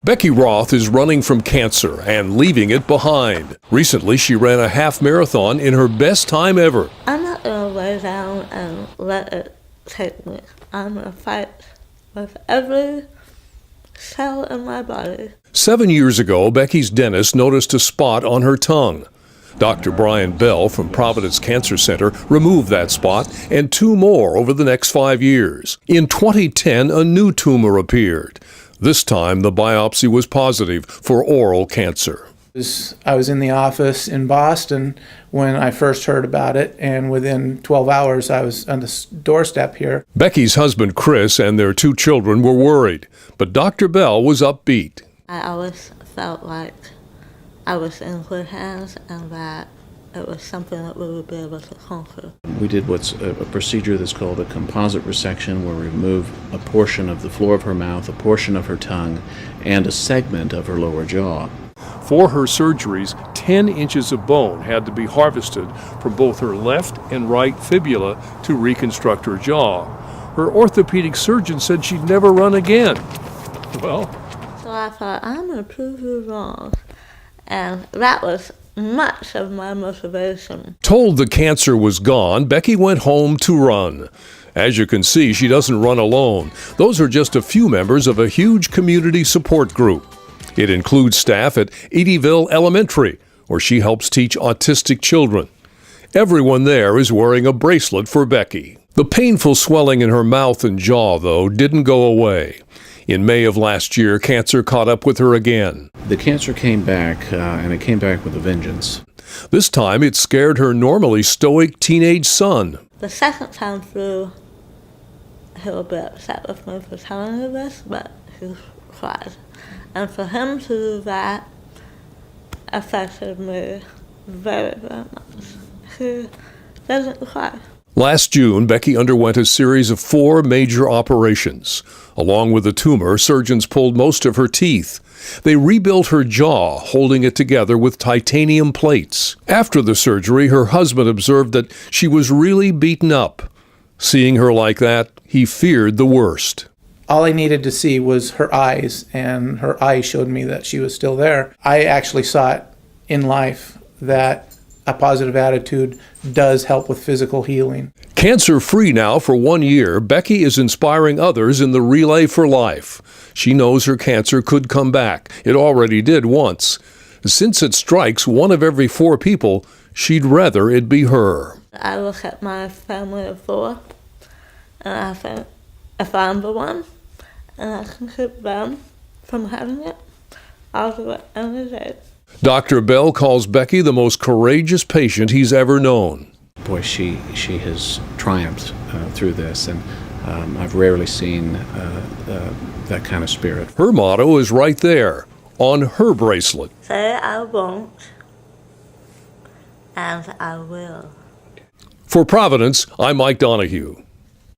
Becky Roth is running from cancer and leaving it behind. Recently, she ran a half marathon in her best time ever. I'm not going to lay down and let it take me. I'm going to fight with every cell in my body. 7 years ago, Becky's dentist noticed a spot on her tongue. Dr. Brian Bell from Providence Cancer Center removed that spot and 2 more over the next 5 years. In 2010, a new tumor appeared. This time, the biopsy was positive for oral cancer. I was in the office in Boston when I first heard about it, and within 12 hours I was on the doorstep here. Becky's husband, Chris, and their 2 children were worried, but Dr. Bell was upbeat. I always felt like I was in good hands and that it was something that we would be able to conquer. We did what's a procedure that's called a composite resection, where we remove a portion of the floor of her mouth, a portion of her tongue, and a segment of her lower jaw. For her surgeries, 10 inches of bone had to be harvested from both her left and right fibula to reconstruct her jaw. Her orthopedic surgeon said she'd never run again. Well, so I thought, I'm going to prove you wrong. And that was much of my motivation. Told the cancer was gone, Becky went home to run. As you can see, she doesn't run alone. Those are just a few members of a huge community support group. It includes staff at Eddyville Elementary, where she helps teach autistic children. Everyone there is wearing a bracelet for Becky. The painful swelling in her mouth and jaw, though, didn't go away. In May of last year, cancer caught up with her again. The cancer came back, and it came back with a vengeance. This time, it scared her normally stoic teenage son. The second time through, he'll be upset with me for telling you this, but he cried. And for him to do that affected me very, very much. He doesn't cry. Last June, Becky underwent a series of 4 major operations. Along with the tumor, surgeons pulled most of her teeth. They rebuilt her jaw, holding it together with titanium plates. After the surgery, her husband observed that she was really beaten up. Seeing her like that, he feared the worst. All I needed to see was her eyes, and her eyes showed me that she was still there. I actually saw it in life that a positive attitude does help with physical healing. Cancer-free now for 1 year, Becky is inspiring others in the Relay for Life. She knows her cancer could come back. It already did once. Since it strikes 1 of every 4 people, she'd rather it be her. I look at my family of 4, and I think if I'm the one, and I can keep them from having it, I'll do it any day. Dr. Bell calls Becky the most courageous patient he's ever known. Boy, she has triumphed through this, and I've rarely seen that kind of spirit. Her motto is right there, on her bracelet. Say I won't, and I will. For Providence, I'm Mike Donahue.